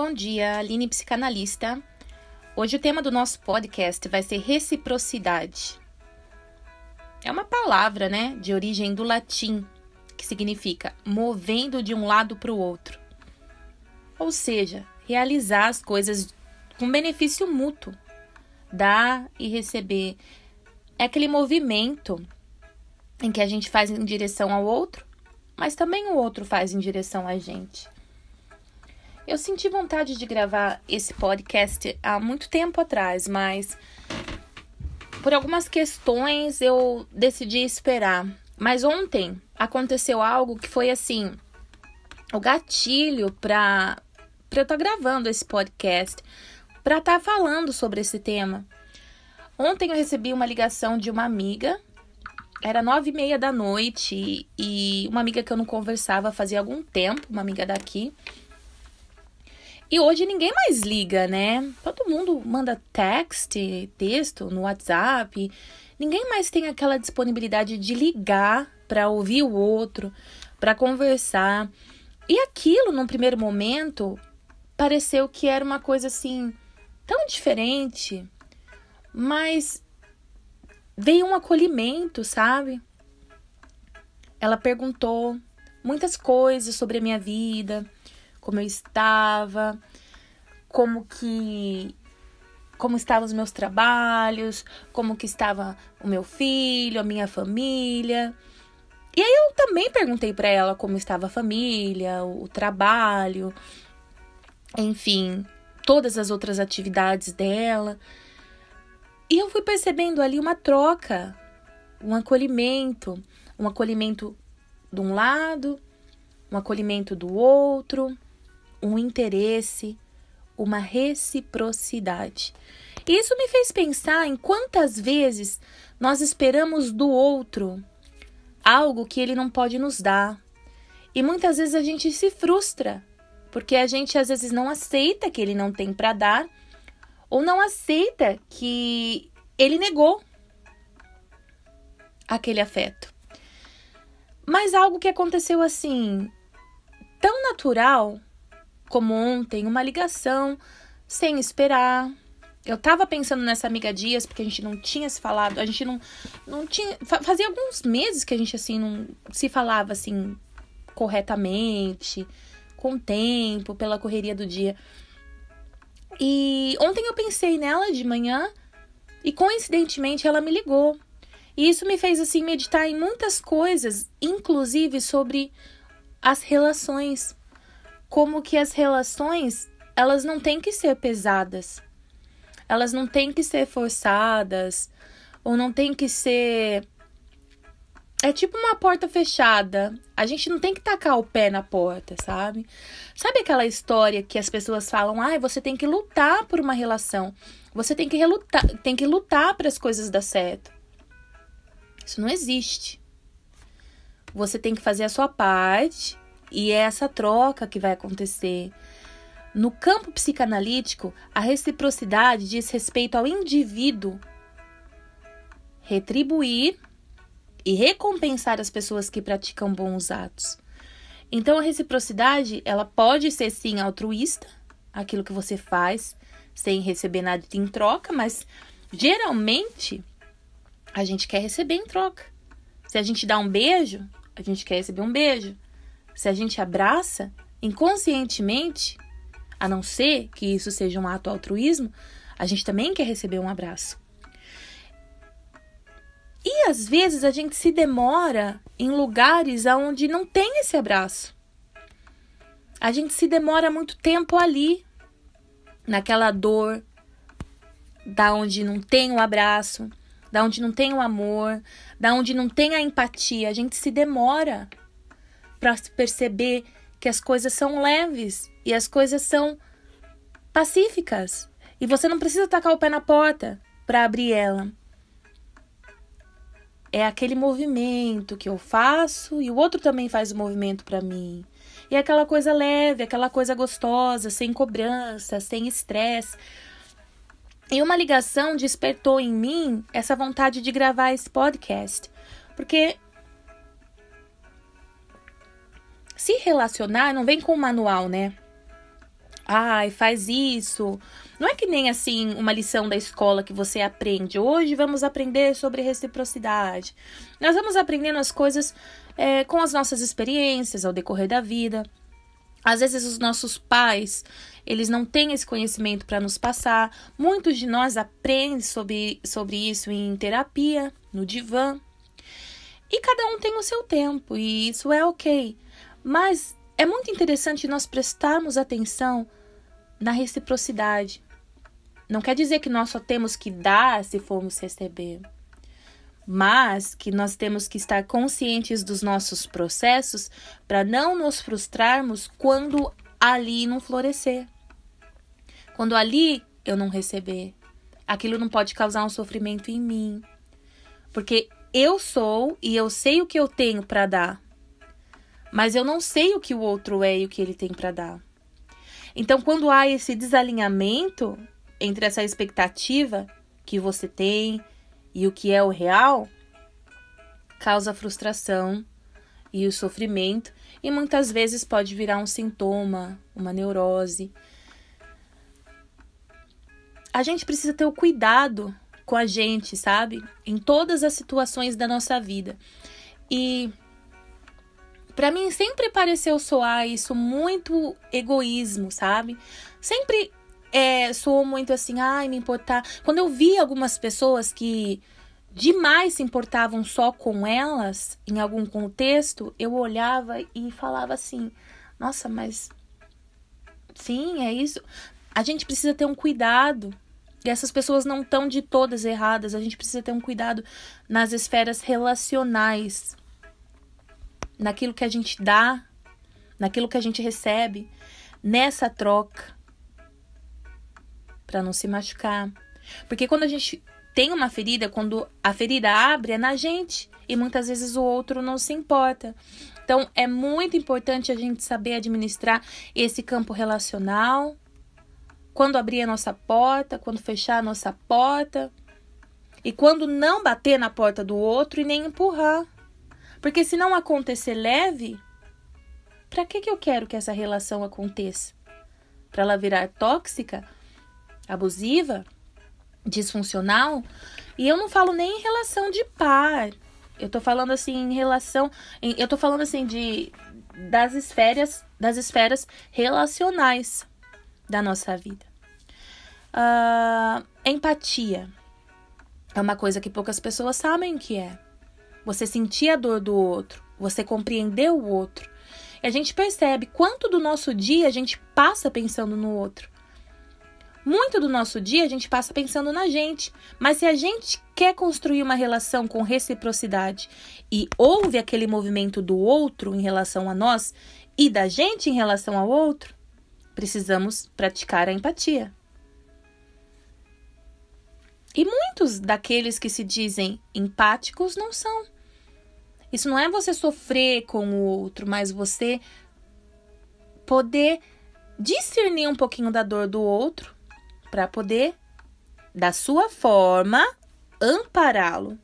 Bom dia, Aline, psicanalista. Hoje o tema do nosso podcast vai ser reciprocidade. É uma palavra, de origem do latim, que significa movendo de um lado para o outro. Ou seja, realizar as coisas com benefício mútuo, dar e receber. É aquele movimento em que a gente faz em direção ao outro, mas também o outro faz em direção a gente. Eu senti vontade de gravar esse podcast há muito tempo atrás, mas por algumas questões eu decidi esperar. Mas ontem aconteceu algo que foi assim, o gatilho para eu estar gravando esse podcast, para estar falando sobre esse tema. Ontem eu recebi uma ligação de uma amiga, era 9h30 da noite e uma amiga que eu não conversava fazia algum tempo, uma amiga daqui. E hoje ninguém mais liga, Todo mundo manda texto no WhatsApp. Ninguém mais tem aquela disponibilidade de ligar para ouvir o outro, para conversar. E aquilo, num primeiro momento, pareceu que era uma coisa assim, tão diferente. Mas veio um acolhimento, sabe? Ela perguntou muitas coisas sobre a minha vida, como eu estava, como estavam os meus trabalhos, como que estava o meu filho, a minha família. E aí eu também perguntei para ela como estava a família, o trabalho, enfim, todas as outras atividades dela. E eu fui percebendo ali uma troca, um acolhimento de um lado, um acolhimento do outro, um interesse, uma reciprocidade. E isso me fez pensar em quantas vezes nós esperamos do outro algo que ele não pode nos dar. E muitas vezes a gente se frustra, porque a gente às vezes não aceita que ele não tem para dar, ou não aceita que ele negou aquele afeto. Mas algo que aconteceu assim, tão natural como ontem, uma ligação sem esperar. Eu tava pensando nessa amiga dias, porque a gente não tinha se falado, a gente não tinha, fazia alguns meses que a gente assim não se falava assim corretamente, com tempo, pela correria do dia. E ontem eu pensei nela de manhã e coincidentemente ela me ligou. E isso me fez assim meditar em muitas coisas, inclusive sobre as relações. Como que as relações, elas não têm que ser pesadas. Elas não têm que ser forçadas. Ou não tem que ser... É tipo uma porta fechada. A gente não tem que tacar o pé na porta, sabe? Sabe aquela história que as pessoas falam, você tem que lutar por uma relação. Você tem que lutar para as coisas dar certo. Isso não existe. Você tem que fazer a sua parte e é essa troca que vai acontecer. No campo psicanalítico, a reciprocidade diz respeito ao indivíduo retribuir e recompensar as pessoas que praticam bons atos. Então, a reciprocidade, ela pode ser sim altruísta, aquilo que você faz sem receber nada em troca, mas geralmente a gente quer receber em troca. Se a gente dá um beijo, a gente quer receber um beijo. Se a gente abraça, inconscientemente, a não ser que isso seja um ato altruísmo, a gente também quer receber um abraço. E às vezes a gente se demora em lugares onde não tem esse abraço. A gente se demora muito tempo ali, naquela dor, da onde não tem o abraço, da onde não tem o amor, da onde não tem a empatia. A gente se demora para perceber que as coisas são leves e as coisas são pacíficas. E você não precisa tacar o pé na porta para abrir ela. É aquele movimento que eu faço e o outro também faz o movimento para mim. E é aquela coisa leve, aquela coisa gostosa, sem cobrança, sem estresse. E uma ligação despertou em mim essa vontade de gravar esse podcast. Porque se relacionar não vem com um manual, né? Ai, faz isso. Não é que nem assim uma lição da escola que você aprende. Hoje vamos aprender sobre reciprocidade. Nós vamos aprendendo as coisas com as nossas experiências ao decorrer da vida. Às vezes os nossos pais, eles não têm esse conhecimento para nos passar. Muitos de nós aprendem sobre isso em terapia, no divã. E cada um tem o seu tempo e isso é ok. Mas é muito interessante nós prestarmos atenção na reciprocidade. Não quer dizer que nós só temos que dar se formos receber, mas que nós temos que estar conscientes dos nossos processos para não nos frustrarmos quando ali não florescer. Quando ali eu não receber, aquilo não pode causar um sofrimento em mim. Porque eu sou e eu sei o que eu tenho para dar, mas eu não sei o que o outro é e o que ele tem para dar. Então, quando há esse desalinhamento entre essa expectativa que você tem e o que é o real, causa frustração e o sofrimento, e muitas vezes pode virar um sintoma, uma neurose. A gente precisa ter o cuidado com a gente, sabe? Em todas as situações da nossa vida. E pra mim sempre pareceu soar isso muito egoísmo, sabe? Sempre soou muito assim, me importar. Quando eu vi algumas pessoas que demais se importavam só com elas, em algum contexto, eu olhava e falava assim, nossa, mas sim, é isso. A gente precisa ter um cuidado. E essas pessoas não estão de todas erradas. A gente precisa ter um cuidado nas esferas relacionais. Naquilo que a gente dá, naquilo que a gente recebe, nessa troca, para não se machucar. Porque quando a gente tem uma ferida, quando a ferida abre, é na gente, e muitas vezes o outro não se importa. Então, é muito importante a gente saber administrar esse campo relacional, quando abrir a nossa porta, quando fechar a nossa porta, e quando não bater na porta do outro e nem empurrar. Porque se não acontecer leve, para que eu quero que essa relação aconteça? Para ela virar tóxica, abusiva, disfuncional? E eu não falo nem em relação de par. Eu tô falando assim em relação... Eu tô falando assim das esferas relacionais da nossa vida. Empatia é uma coisa que poucas pessoas sabem o que é. Você sentir a dor do outro, você compreender o outro. E a gente percebe quanto do nosso dia a gente passa pensando no outro. Muito do nosso dia a gente passa pensando na gente. Mas se a gente quer construir uma relação com reciprocidade e houve aquele movimento do outro em relação a nós e da gente em relação ao outro, precisamos praticar a empatia. E muitos daqueles que se dizem empáticos não são. Isso não é você sofrer com o outro, mas você poder discernir um pouquinho da dor do outro para poder, da sua forma, ampará-lo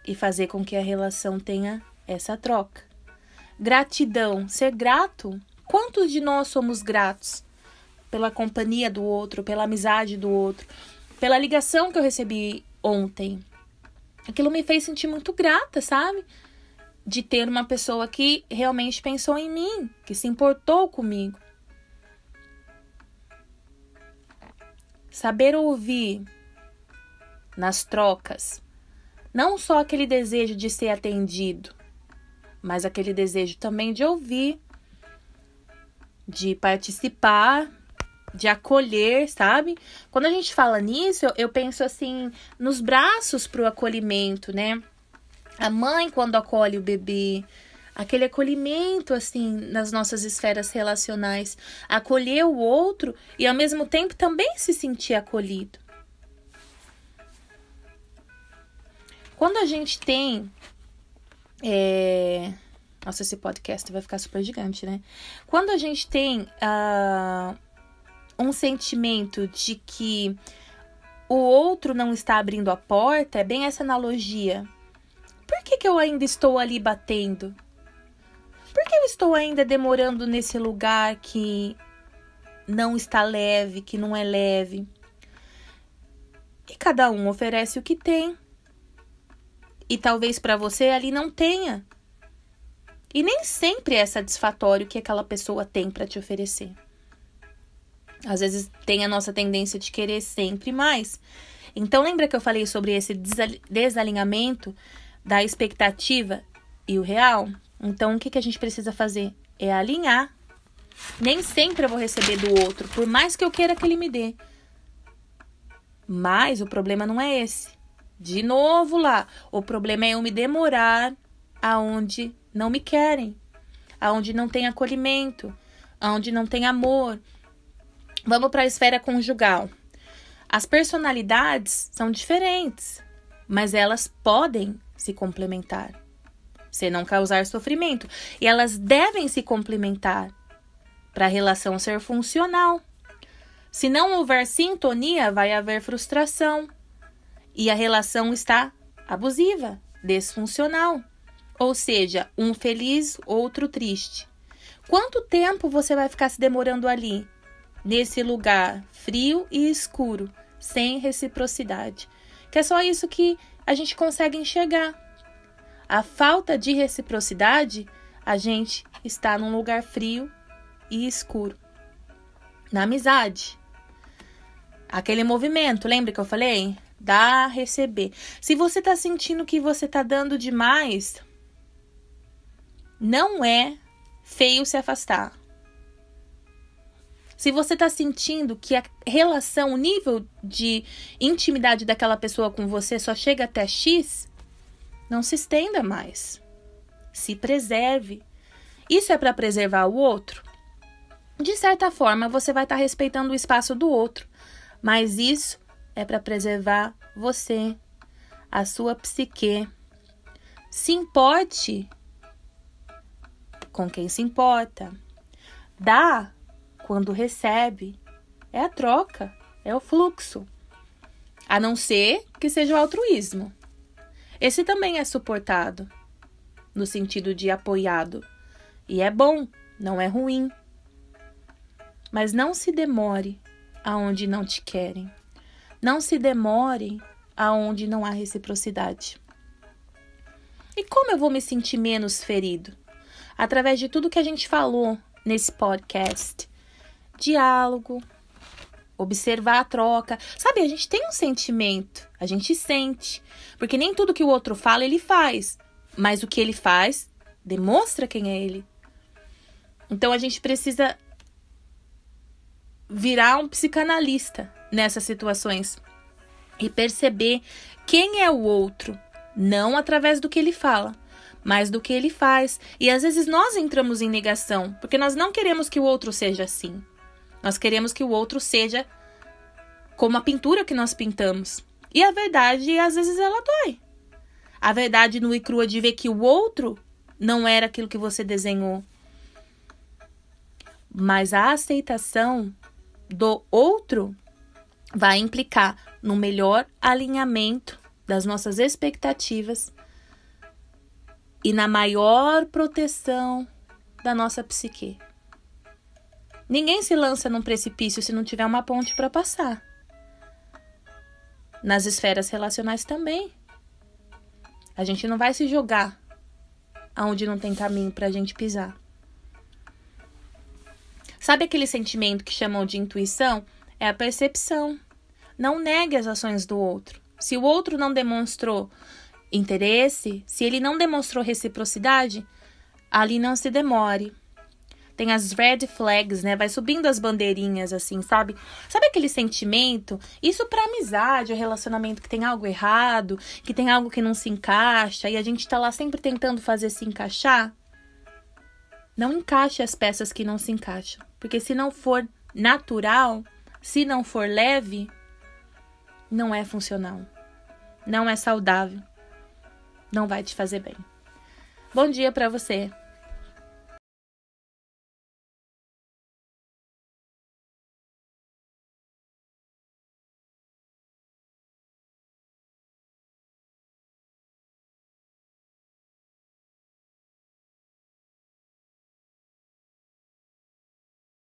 e fazer com que a relação tenha essa troca. Gratidão, ser grato. Quantos de nós somos gratos pela companhia do outro, pela amizade do outro, pela ligação que eu recebi ontem? Aquilo me fez sentir muito grata, sabe? De ter uma pessoa que realmente pensou em mim, que se importou comigo. Saber ouvir nas trocas, não só aquele desejo de ser atendido, mas aquele desejo também de ouvir, de participar, de acolher, sabe? Quando a gente fala nisso, eu penso assim, nos braços para o acolhimento, né? A mãe quando acolhe o bebê, aquele acolhimento assim nas nossas esferas relacionais, acolher o outro e ao mesmo tempo também se sentir acolhido. Quando a gente tem... Nossa, esse podcast vai ficar super gigante, né? Quando a gente tem um sentimento de que o outro não está abrindo a porta, é bem essa analogia. Por que eu ainda estou ali batendo? Por que eu estou ainda demorando nesse lugar que não está leve, que não é leve? E cada um oferece o que tem. E talvez para você ali não tenha. E nem sempre é satisfatório o que aquela pessoa tem para te oferecer. Às vezes tem a nossa tendência de querer sempre mais. Então lembra que eu falei sobre esse desalinhamento da expectativa e o real? Então o que a gente precisa fazer? É alinhar. Nem sempre eu vou receber do outro, por mais que eu queira que ele me dê. Mas o problema não é esse. De novo lá, o problema é eu me demorar aonde não me querem, aonde não tem acolhimento, aonde não tem amor. Vamos para a esfera conjugal. As personalidades são diferentes, mas elas podem se complementar, se não causar sofrimento. E elas devem se complementar para a relação ser funcional. Se não houver sintonia, vai haver frustração. E a relação está abusiva, disfuncional. Ou seja, um feliz, outro triste. Quanto tempo você vai ficar se demorando ali, nesse lugar frio e escuro, sem reciprocidade? Que é só isso que a gente consegue enxergar. A falta de reciprocidade, a gente está num lugar frio e escuro. Na amizade. Aquele movimento, lembra que eu falei? Dar, receber. Se você está sentindo que você está dando demais, não é feio se afastar. Se você está sentindo que a relação, o nível de intimidade daquela pessoa com você só chega até X, não se estenda mais. Se preserve. Isso é para preservar o outro? De certa forma, você vai estar respeitando o espaço do outro. Mas isso é para preservar você, a sua psique. Se importe com quem se importa. Dá quando recebe. É a troca, é o fluxo. A não ser que seja o altruísmo. Esse também é suportado, no sentido de apoiado. E é bom, não é ruim. Mas não se demore aonde não te querem. Não se demore aonde não há reciprocidade. E como eu vou me sentir menos ferido? Através de tudo que a gente falou nesse podcast. Diálogo, observar a troca. Sabe, a gente tem um sentimento, a gente sente. Porque nem tudo que o outro fala, ele faz. Mas o que ele faz, demonstra quem é ele. Então a gente precisa virar um psicanalista nessas situações. E perceber quem é o outro. Não através do que ele fala, mas do que ele faz. E às vezes nós entramos em negação, porque nós não queremos que o outro seja assim. Nós queremos que o outro seja como a pintura que nós pintamos. E a verdade, às vezes, ela dói. A verdade nua e crua de ver que o outro não era aquilo que você desenhou. Mas a aceitação do outro vai implicar no melhor alinhamento das nossas expectativas e na maior proteção da nossa psique. Ninguém se lança num precipício se não tiver uma ponte para passar. Nas esferas relacionais também. A gente não vai se jogar aonde não tem caminho para a gente pisar. Sabe aquele sentimento que chamam de intuição? É a percepção. Não negue as ações do outro. Se o outro não demonstrou interesse, se ele não demonstrou reciprocidade, ali não se demore. Tem as red flags, né? Vai subindo as bandeirinhas, assim, sabe? Sabe aquele sentimento? Isso pra amizade, o relacionamento que tem algo errado, que tem algo que não se encaixa, e a gente tá lá sempre tentando fazer se encaixar. Não encaixe as peças que não se encaixam. Porque se não for natural, se não for leve, não é funcional. Não é saudável. Não vai te fazer bem. Bom dia pra você.